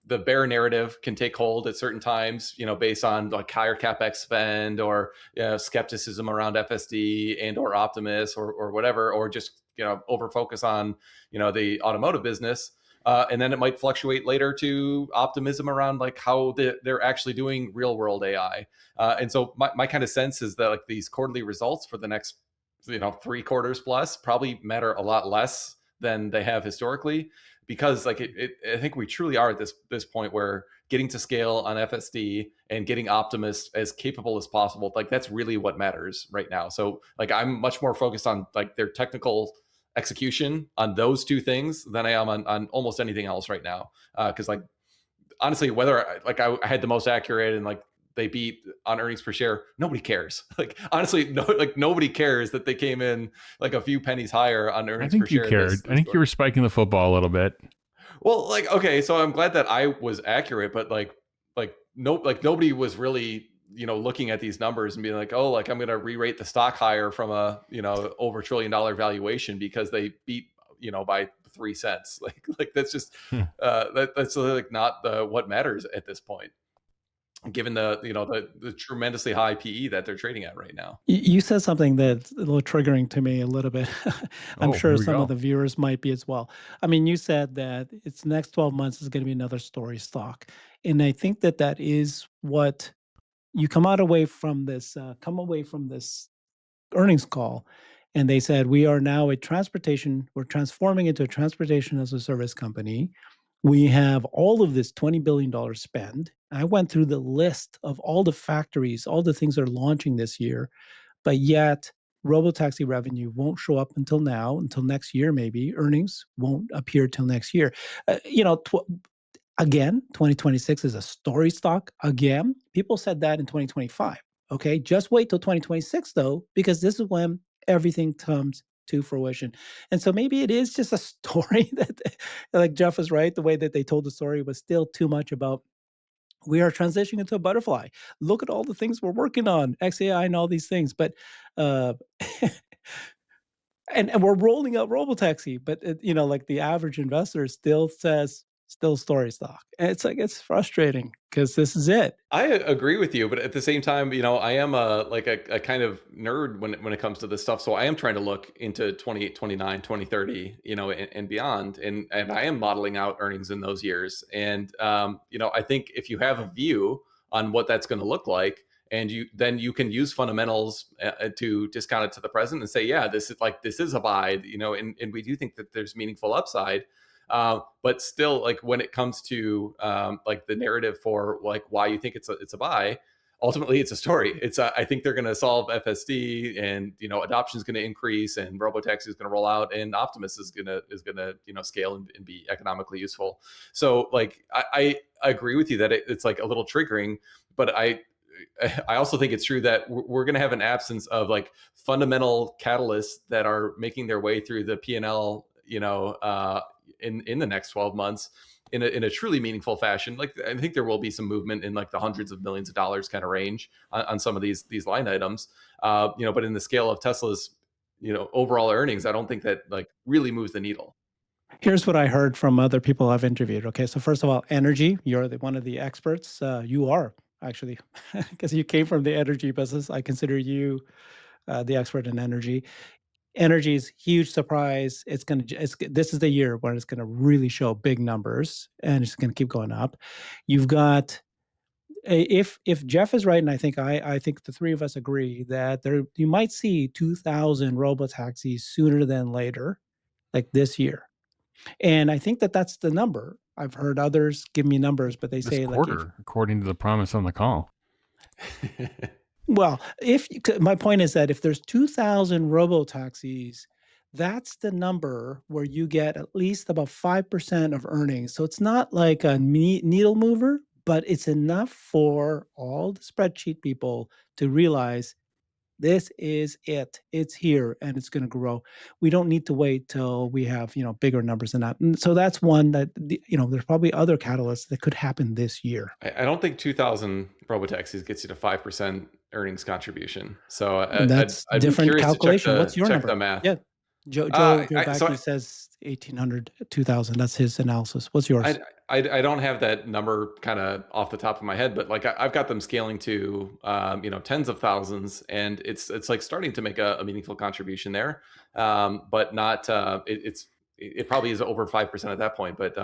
the bear narrative can take hold at certain times, based on like higher CapEx spend or skepticism around FSD and or Optimus or whatever, or just, over focus on, the automotive business. And then it might fluctuate later to optimism around like how they're actually doing real world AI. And so my kind of sense is that like these quarterly results for the next 3 quarters plus probably matter a lot less than they have historically, because like I think we truly are at this point where getting to scale on FSD and getting Optimus as capable as possible, like that's really what matters right now. So like I'm much more focused on like their technical execution on those two things than I am on almost anything else right now. Because like honestly, whether I had the most accurate and like they beat on earnings per share, nobody cares. Like honestly, nobody cares that they came in like a few pennies higher on earnings per share.
I think you cared. I think you were spiking the football a little bit.
Well, like, okay, so I'm glad that I was accurate, but nobody was really, looking at these numbers and being like, oh, like I'm going to re-rate the stock higher from a, over $1 trillion valuation because they beat, by 3 cents. Like that's just, that's like not what matters at this point, given the tremendously high PE that they're trading at right now.
You said something that's a little triggering to me a little bit. I'm sure some of the viewers might be as well. I mean, you said that it's next 12 months is going to be another story stock. And I think that is what you come away from this earnings call. And they said, we are now we're transforming into a transportation as a service company. We have all of this $20 billion spend. I went through the list of all the factories, all the things that are launching this year, but yet Robotaxi revenue won't show up until next year, maybe. Earnings won't appear till next year. Again, 2026 is a story stock. Again, people said that in 2025. Okay, just wait till 2026 though, because this is when everything comes to fruition. And so maybe it is just a story that, like Jeff was right, the way that they told the story was still too much about we are transitioning into a butterfly. Look at all the things we're working on, XAI and all these things. But and we're rolling out Robotaxi, but like the average investor still says still story stock. And it's frustrating because this is it.
I agree with you, but at the same time, I am a kind of nerd when it comes to this stuff. So I am trying to look into 28, 29, 2030, and beyond. And I am modeling out earnings in those years. And, I think if you have a view on what that's going to look like, and then you can use fundamentals to discount it to the present and say, yeah, this is a buy, and we do think that there's meaningful upside. But still, like when it comes to like the narrative for like why you think it's a buy, ultimately it's a story. I think they're going to solve FSD, and adoption is going to increase, and Robotaxi is going to roll out, and Optimus is going to scale and be economically useful. So like I agree with you that it's like a little triggering, but I also think it's true that we're going to have an absence of like fundamental catalysts that are making their way through the P&L, in the next 12 months in a truly meaningful fashion. Like, I think there will be some movement in like the hundreds of millions of dollars kind of range on some of these line items, but in the scale of Tesla's, overall earnings, I don't think that like really moves the needle.
Here's what I heard from other people I've interviewed. Okay, so first of all, energy. You're one of the experts. You are actually, because you came from the energy business. I consider you the expert in energy. Energy is huge surprise. This is the year when it's gonna really show big numbers, and it's gonna keep going up. You've got if Jeff is right, and I think the three of us agree that you might see 2,000 robotaxis sooner than later, like this year. And I think that's the number. I've heard others give me numbers, but they
This
say
quarter, according to the promise on the call.
Well, my point is that if there's 2,000 robotaxis, that's the number where you get at least about 5% of earnings. So it's not like a needle mover, but it's enough for all the spreadsheet people to realize this is it. It's here and it's going to grow. We don't need to wait till we have, bigger numbers than that. And so that's one that, there's probably other catalysts that could happen this year.
I don't think 2,000 robotaxis gets you to 5% earnings contribution. So
that's
I'd
different
be
calculation. What's your number?
The math.
Yeah. Joe Backey says 1,800, 2,000. That's his analysis. What's yours?
I don't have that number kind of off the top of my head, but like I've got them scaling to tens of thousands, and it's like starting to make a meaningful contribution there, but not it probably is over 5% at that point. But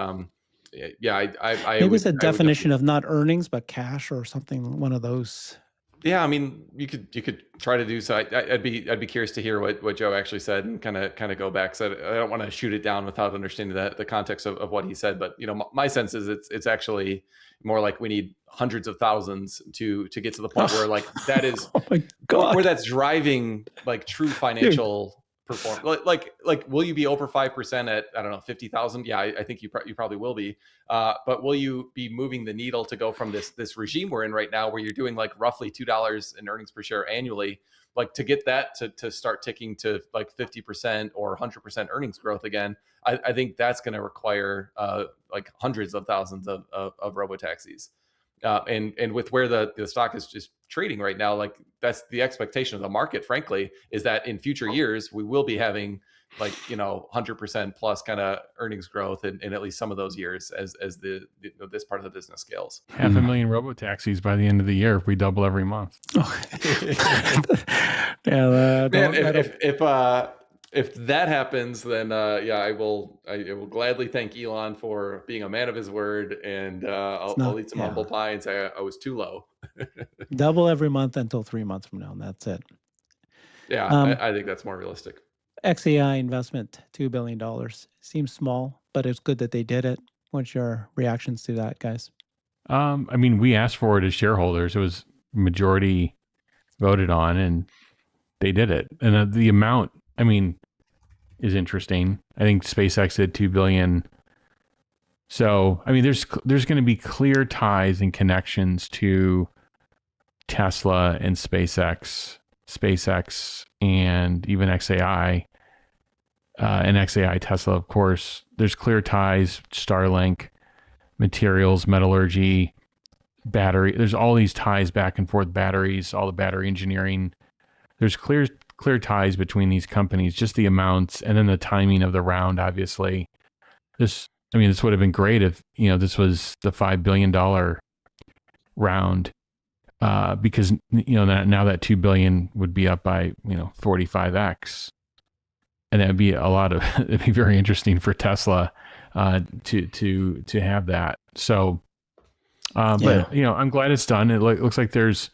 yeah,
maybe it's a definition of not earnings but cash or something. One of those.
Yeah, I mean, you could try to do so. I'd be curious to hear what Joe actually said and kind of go back. So I don't want to shoot it down without understanding the context of what he said. But my sense is it's actually more like we need hundreds of thousands to get to the point where like that is
oh my God.
where that's driving like true financial performance. Like will you be over 5% at, I don't know, 50,000? Yeah, I think you probably will be. But will you be moving the needle to go from this regime we're in right now, where you're doing like roughly $2 in earnings per share annually, like to get that to start ticking to like 50% or 100% earnings growth again? I think that's going to require like hundreds of thousands of robotaxis. And with where the stock is just trading right now, like that's the expectation of the market, frankly, is that in future years, we will be having like, 100% plus kind of earnings growth in at least some of those years as this part of the business scales.
500,000 robotaxis by the end of the year if we double every month.
Yeah,
man, if that happens, then I will gladly thank Elon for being a man of his word, and I'll eat some humble pie and say I was too low.
Double every month until 3 months from now, and that's it.
Yeah, I think that's more realistic.
XAI investment, $2 billion. Seems small, but it's good that they did it. What's your reactions to that, guys?
I mean, we asked for it as shareholders. It was majority voted on, and they did it. And the amount, I mean, is interesting. I think SpaceX did $2 billion. So, I mean, there's going to be clear ties and connections to Tesla and SpaceX, and even XAI, and XAI Tesla, of course. There's clear ties, Starlink, materials, metallurgy, battery. There's all these ties back and forth, batteries, all the battery engineering. There's clear ties between these companies, just the amounts and then the timing of the round, obviously. This would have been great if, this was the $5 billion round, because, now that 2 billion would be up by, 45x. And that would be it'd be very interesting for Tesla, to have that. So, but I'm glad it's done. It looks like there's,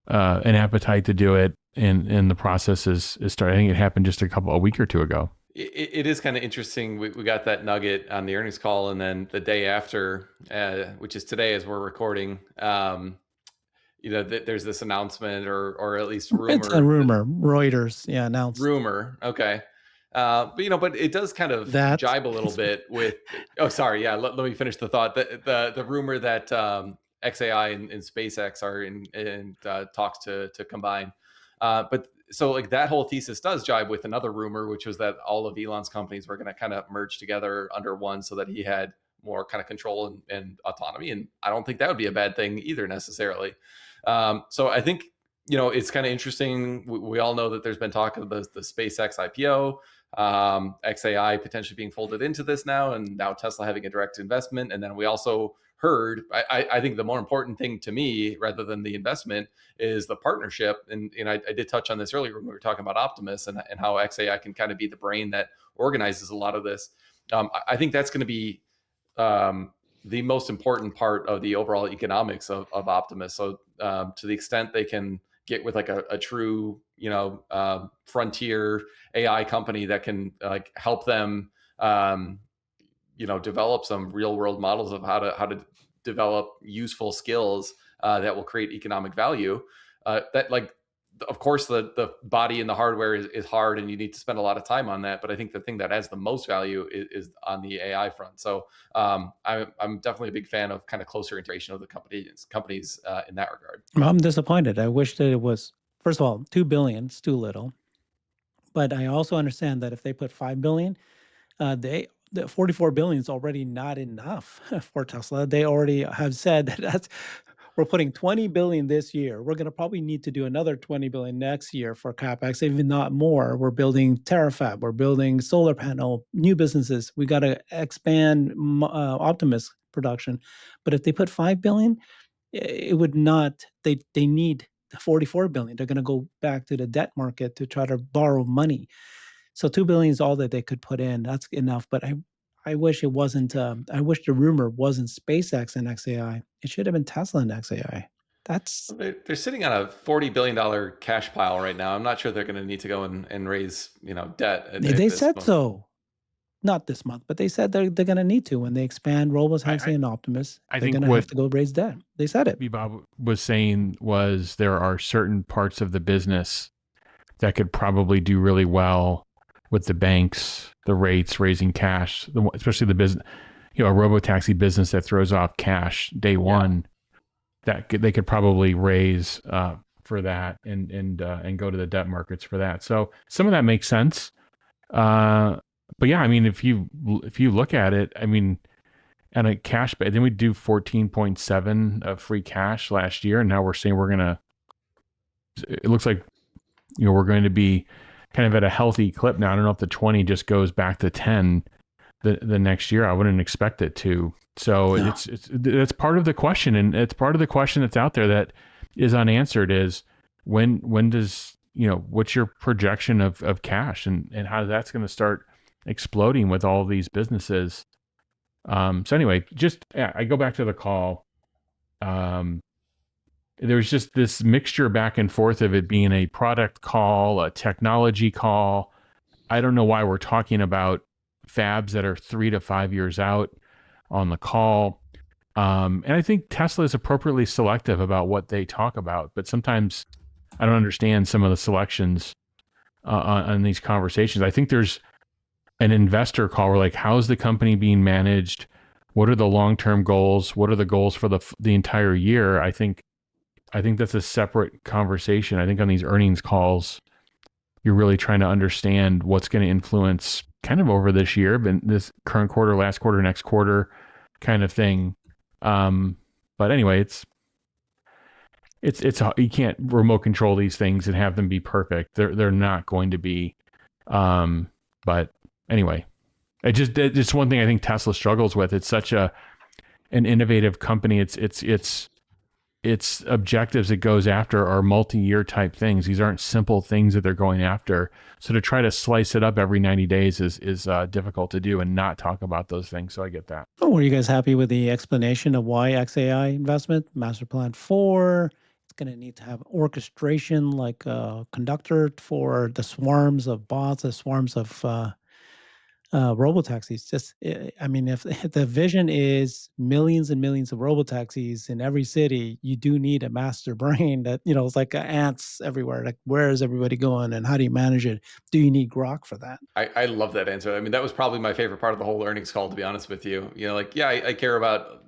an appetite to do it. And the process is starting. I think it happened just a week or two ago.
It is kind of interesting. We got that nugget on the earnings call, and then the day after, which is today as we're recording, there's this announcement or at least rumor.
It's a rumor. Reuters, announced.
Rumor. Okay. But it does kind of jibe a little bit with. Oh, sorry. Yeah. Let me finish the thought. The rumor that XAI and SpaceX are in talks to combine. But so like that whole thesis does jibe with another rumor, which was that all of Elon's companies were going to kind of merge together under one so that he had more kind of control and autonomy. And I don't think that would be a bad thing either necessarily. So I think, it's kind of interesting. We all know that there's been talk of the SpaceX IPO, XAI potentially being folded into this now, and now Tesla having a direct investment. And then we also heard, I think the more important thing to me, rather than the investment, is the partnership. And I did touch on this earlier when we were talking about Optimus and how XAI can kind of be the brain that organizes a lot of this. I think that's going to be the most important part of the overall economics of Optimus. So to the extent they can get with like a true, frontier AI company that can like help them, develop some real world models of how to develop useful skills that will create economic value. That like, of course, the body and the hardware is hard, and you need to spend a lot of time on that. But I think the thing that adds the most value is on the AI front. So I'm definitely a big fan of kind of closer integration of the companies in that regard.
I'm disappointed. I wish that it was, first of all, 2 billion is too little. But I also understand that if they put 5 billion, the 44 billion is already not enough for Tesla. They already have said that we're putting 20 billion this year. We're going to probably need to do another 20 billion next year for CapEx, even not more. We're building Terafab. We're building solar panel, new businesses. We got to expand Optimus production. But if they put 5 billion, it would not, they need 44 billion. They're going to go back to the debt market to try to borrow money. So 2 billion is all that they could put in. That's enough. But I wish it wasn't, I wish the rumor wasn't SpaceX and XAI. It should have been Tesla and XAI.
They're sitting on a $40 billion cash pile right now. I'm not sure they're going to need to go and raise, debt.
They said so. Not this month, but they said they're going to need to when they expand Robotaxis and Optimus. They're going to have to go raise debt. They said it.
Bob was saying was there are certain parts of the business that could probably do really well with the banks, the rates, raising cash, especially the business, a Robotaxi business that throws off cash day one, that they could probably raise for that and go to the debt markets for that. So some of that makes sense. But yeah, I mean, if you look at it, I mean, and a cash, then we do 14.7 of free cash last year, and now we're saying it looks like we're going to be kind of at a healthy clip now. I don't know if the 20 just goes back to 10 the next year. I wouldn't expect it to. So that's part of the question, and it's part of the question that's out there that is unanswered is when does what's your projection of cash and how that's going to start exploding with all these businesses. So anyway, I go back to the call. There's just this mixture back and forth of it being a product call, a technology call. I don't know why we're talking about fabs that are 3 to 5 years out on the call. And I think Tesla is appropriately selective about what they talk about, but sometimes I don't understand some of the selections on these conversations. I think there's an investor call where like, how's the company being managed? What are the long-term goals? What are the goals for the entire year? I think that's a separate conversation. I think on these earnings calls, you're really trying to understand what's going to influence kind of over this year, but this current quarter, last quarter, next quarter kind of thing. But anyway, it's you can't remote control these things and have them be perfect. They're not going to be. But anyway, it's one thing I think Tesla struggles with. It's such an innovative company. Its objectives it goes after are multi-year type things. These aren't simple things that they're going after. So to try to slice it up every 90 days is difficult to do and not talk about those things. So I get that.
Oh, were you guys happy with the explanation of why XAI investment, Master Plan 4? It's going to need to have orchestration like a conductor for the swarms of bots, the swarms of robotaxis. Just, I mean, if the vision is millions and millions of robotaxis in every city, you do need a master brain that, it's like ants everywhere. Like, where is everybody going and how do you manage it? Do you need Grok for that?
I love that answer. I mean, that was probably my favorite part of the whole earnings call, to be honest with you. I care about,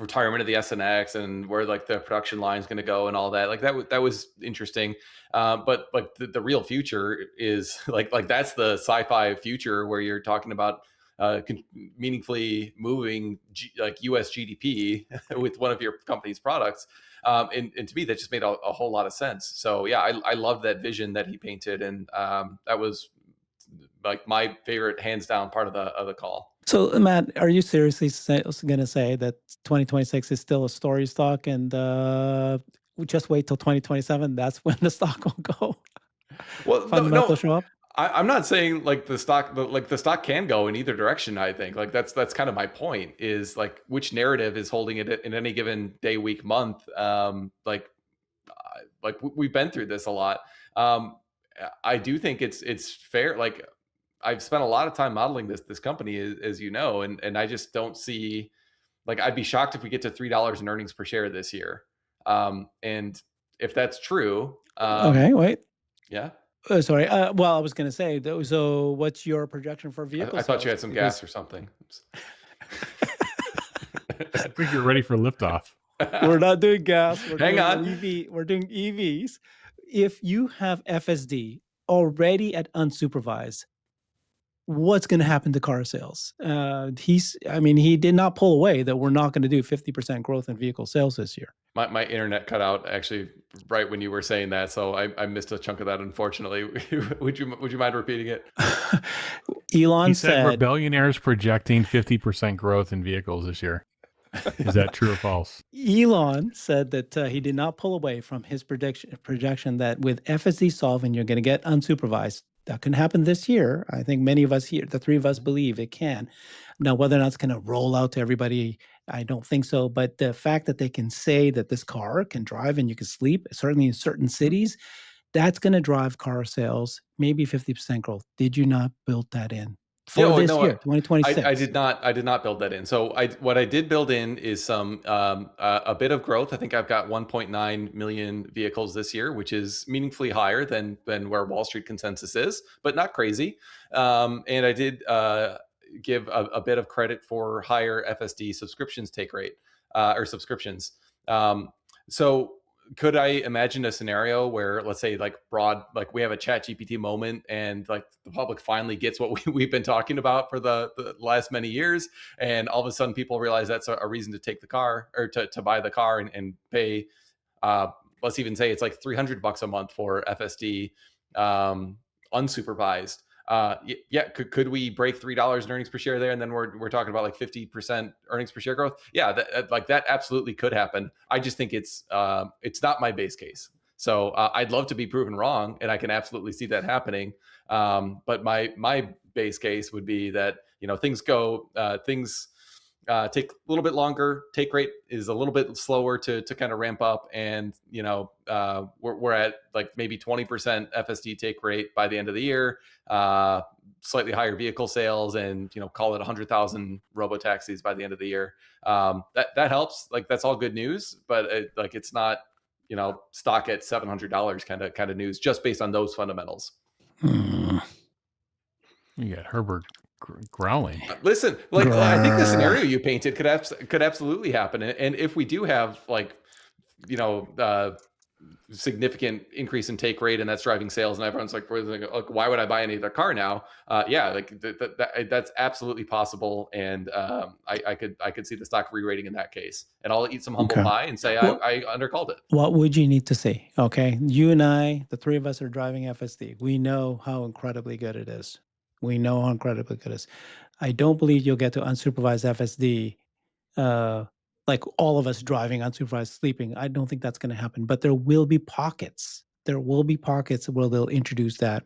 retirement of the SNX and where like the production line is going to go and all that. Like that was interesting. But like the real future is like that's the sci-fi future where you're talking about meaningfully moving like US GDP with one of your company's products. And to me, that just made a whole lot of sense. So yeah, I love that vision that he painted, and that was like my favorite, hands down, part of the call.
So, Matt, are you seriously going to say that 2026 is still a story stock, and we just wait till 2027? That's when the stock will go.
Well,
Fundamentals show up.
I'm not saying like the stock can go in either direction. I think like that's kind of my point, is like which narrative is holding it in any given day, week, month. Like we've been through this a lot. I do think it's fair. Like I've spent a lot of time modeling this company, as you know, and I just don't see, like, I'd be shocked if we get to $3 in earnings per share this year. And if that's true,
okay, wait.
Yeah.
Sorry. Well, I was going to say, so what's your projection for vehicles?
I thought you had some gas or something.
I think you're ready for liftoff.
We're not doing gas.
Hang on.
We're doing EVs. If you have FSD already at unsupervised, what's going to happen to car sales? He did not pull away that we're not going to do 50% growth in vehicle sales this year.
My internet cut out actually right when you were saying that, so I missed a chunk of that, unfortunately. would you mind repeating it?
Elon
said we're billionaires projecting 50% growth in vehicles this year. Is that true or false?
Elon said that he did not pull away from his projection that with FSD solving, you're going to get unsupervised. That can happen this year. I think many of us here, the three of us, believe it can. Now, whether or not it's going to roll out to everybody, I don't think so. But the fact that they can say that this car can drive and you can sleep, certainly in certain cities, that's going to drive car sales, maybe 50% growth. Did you not build that in? For this year, 2026.
I did not build that in. So what I did build in is some a bit of growth. I think I've got 1.9 million vehicles this year, which is meaningfully higher than where Wall Street consensus is, but not crazy. And I did give a bit of credit for higher FSD subscriptions take rate or subscriptions. So could I imagine a scenario where, let's say, like we have a ChatGPT moment, and like the public finally gets what we've been talking about for the last many years, and all of a sudden people realize that's a reason to take the car, or to buy the car and pay, let's even say it's like $300 a month for FSD unsupervised. Yeah, could we break $3 in earnings per share there, and then we're talking about like 50% earnings per share growth? Yeah, that absolutely could happen. I just think it's not my base case. So I'd love to be proven wrong, and I can absolutely see that happening. But my base case would be that things take a little bit longer. Take rate is a little bit slower to kind of ramp up, and we're at like maybe 20% FSD take rate by the end of the year. Slightly higher vehicle sales, and call it 100,000 Robotaxis by the end of the year. That helps. Like that's all good news, but it's not stock at $700 kind of news just based on those fundamentals.
You got Herbert growling.
Listen, I think the scenario you painted could absolutely happen, and if we do have significant increase in take rate, and that's driving sales, and everyone's like, why would I buy any other car now? Yeah, that's absolutely possible, and I could see the stock re-rating in that case, and I'll eat some humble pie and say I undercalled it.
What would you need to see? Okay, you and I, the three of us, are driving FSD. We know how incredibly good it is. We know how incredibly good it is. I don't believe you'll get to unsupervised FSD, like all of us driving unsupervised sleeping. I don't think that's going to happen. But there will be pockets. There will be pockets where they'll introduce that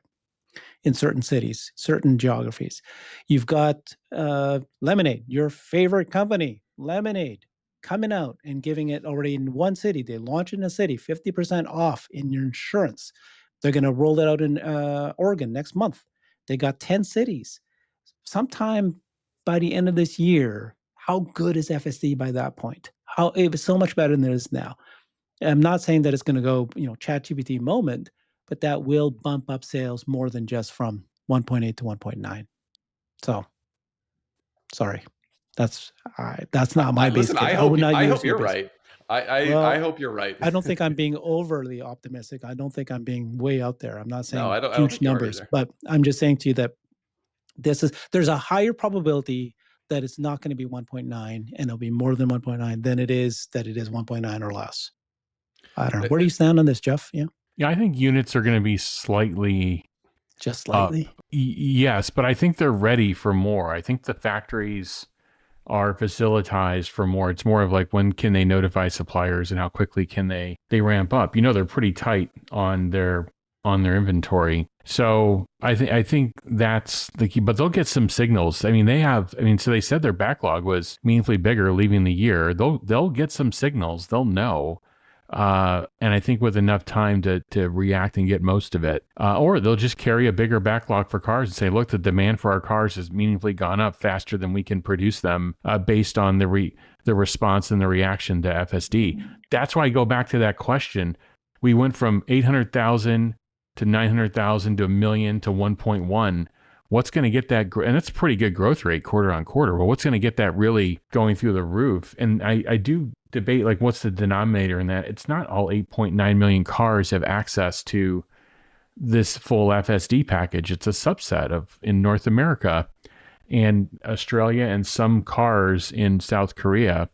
in certain cities, certain geographies. You've got Lemonade, your favorite company, Lemonade, coming out and giving it already in one city. They launch in a city, 50% off in your insurance. They're going to roll it out in Oregon next month. They got 10 cities. Sometime by the end of this year, how good is FSD by that point? It was so much better than it is now. I'm not saying that it's going to go, ChatGPT moment, but that will bump up sales more than just from 1.8 to 1.9. So, sorry. That's not my base
Listen,
case.
I
would not
hope
use your
you're
base.
right. I
Well,
hope you're right.
I don't think I'm being overly optimistic. I don't think I'm being way out there. I'm not saying
No, I don't
huge
think you are
numbers,
either.
but I'm just saying to you that there's a higher probability that it's not going to be 1.9 and it'll be more than 1.9 than it is that it is 1.9 or less. I don't know. Where do you stand on this, Jeff? Yeah,
Yeah, I think units are going to be slightly
just slightly.
Yes, but I think they're ready for more. I think the factories are facilitized for more. It's more of like, when can they notify suppliers and how quickly can they ramp up? They're pretty tight on their inventory. So I think that's the key, but they'll get some signals. So they said their backlog was meaningfully bigger leaving the year. They'll get some signals. They'll know. And I think with enough time to react and get most of it, or they'll just carry a bigger backlog for cars and say, look, the demand for our cars has meaningfully gone up faster than we can produce them, based on the response and the reaction to FSD. That's why I go back to that question. We went from 800,000 to 900,000 to a million to 1.1. What's going to get that? And that's a pretty good growth rate quarter on quarter. Well, what's going to get that really going through the roof? And I do debate, like, what's the denominator in that? It's not all 8.9 million cars have access to this full FSD package. It's a subset in North America and Australia and some cars in South Korea.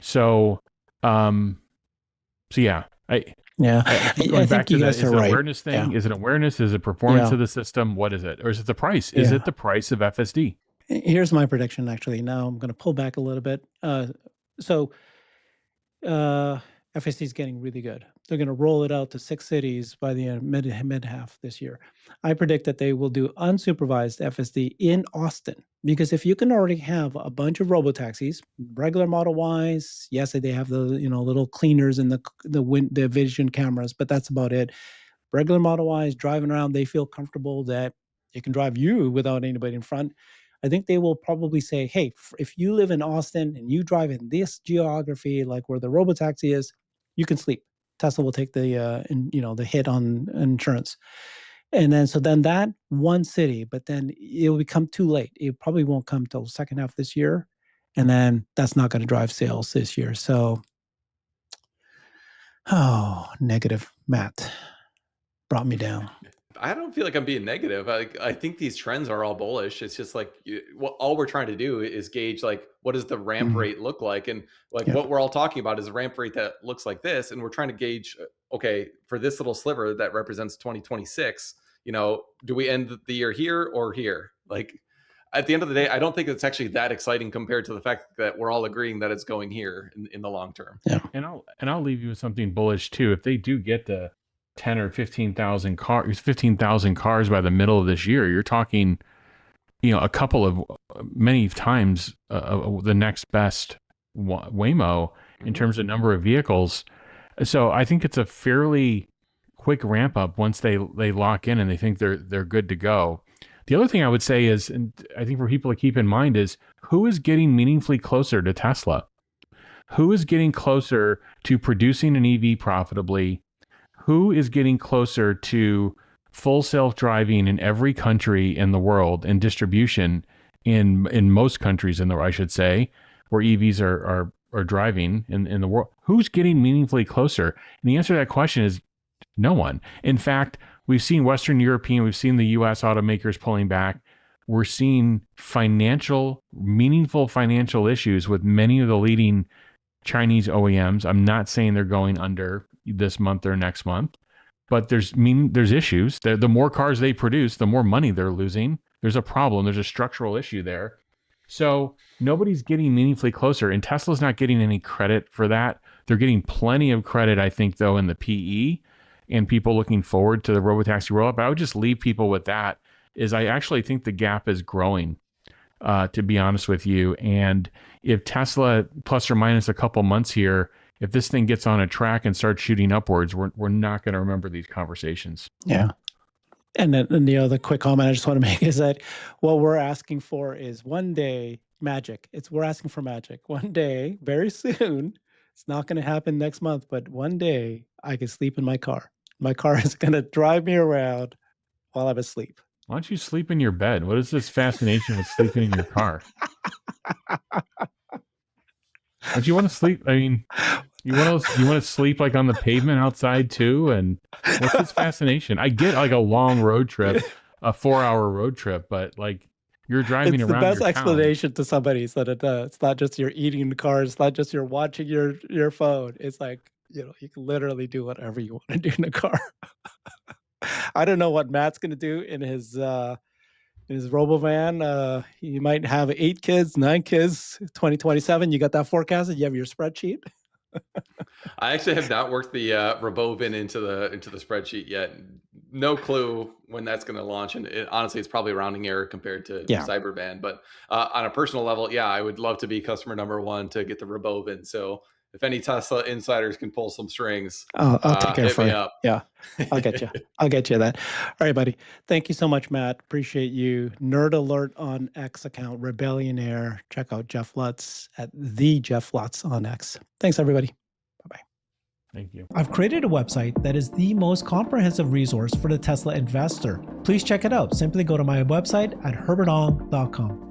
So, yeah, I keep going back to is it an awareness thing? Yeah. Is it awareness? Is it performance of the system? What is it? Or is it the price? Is it the price of FSD?
Here's my prediction, actually. Now I'm going to pull back a little bit. FSD is getting really good. They're going to roll it out to 6 cities by the mid half this year. I predict that they will do unsupervised FSD in Austin, because if you can already have a bunch of robotaxis, regular Model Ys, yes, they have the little cleaners and the vision cameras, but that's about it. Regular Model Ys driving around, they feel comfortable that it can drive you without anybody in front. I think they will probably say, hey, if you live in Austin and you drive in this geography, like where the Robotaxi is, you can sleep. Tesla will take the hit on insurance. And then that one city, but then it will become too late. It probably won't come till second half this year. And then that's not going to drive sales this year. So, negative, Matt. Brought me down.
I don't feel like I'm being negative. I think these trends are all bullish. It's just like all we're trying to do is gauge, like, what does the ramp rate look like? And what we're all talking about is a ramp rate that looks like this. And we're trying to gauge, okay, for this little sliver that represents 2026, do we end the year here or here? Like, at the end of the day, I don't think it's actually that exciting compared to the fact that we're all agreeing that it's going here in the long term.
Yeah.
And I'll leave you with something bullish too. If they do get the 10 or 15,000 cars by the middle of this year, you're talking, a couple of many times the next best Waymo in terms of number of vehicles. So I think it's a fairly quick ramp up once they lock in and they think they're good to go. The other thing I would say is, and I think for people to keep in mind, is who is getting meaningfully closer to Tesla? Who is getting closer to producing an EV profitably? Who is getting closer to full self-driving in every country in the world, and distribution in most countries in the, I should say, where EVs are driving in the world? Who's getting meaningfully closer? And the answer to that question is no one. In fact, we've seen Western European, we've seen the US automakers pulling back. We're seeing meaningful financial issues with many of the leading Chinese OEMs. I'm not saying they're going under this month or next month, but there's issues. The more cars they produce, the more money they're losing. There's a problem. There's a structural issue there. So nobody's getting meaningfully closer, and Tesla's not getting any credit for that. They're getting plenty of credit, I think, though, in the PE and people looking forward to the Robotaxi rollout. But I would just leave people with that, is I actually think the gap is growing, to be honest with you. And if Tesla, plus or minus a couple months here, if this thing gets on a track and starts shooting upwards, we're not going to remember these conversations.
Yeah. And then the other quick comment I just want to make is that what we're asking for is one day magic. We're asking for magic. One day, very soon, it's not going to happen next month, but one day I can sleep in my car. My car is going to drive me around while I'm asleep.
Why don't you sleep in your bed? What is this fascination with sleeping in your car? If you want to sleep, I mean, you want to sleep like on the pavement outside too. And what's his fascination? I get like a long road trip, a 4-hour road trip, but like you're driving
It's
around.
the best
your
explanation to somebody so that it's not just you're eating in the car. It's not just you're watching your phone. It's like, you can literally do whatever you want to do in the car. I don't know what Matt's going to do in his RoboVan. He might have 8 kids, 9 kids, 2027. You got that forecasted? You have your spreadsheet?
I actually have not worked the RoboVan into the spreadsheet yet. No clue when that's going to launch, and honestly, it's probably a rounding error compared to Cybervan. But on a personal level, I would love to be customer number 1 to get the RoboVan. So if any Tesla insiders can pull some strings,
I'll take care
hit
for
me
you.
up.
Yeah, I'll get you. I'll get you that. All right, buddy. Thank you so much, Matt. Appreciate you. Nerd Alert on X account, Rebellionaire. Check out Jeff Lutz at the Jeff Lutz on X. Thanks, everybody. Bye-bye.
Thank you.
I've created a website that is the most comprehensive resource for the Tesla investor. Please check it out. Simply go to my website at herbertong.com.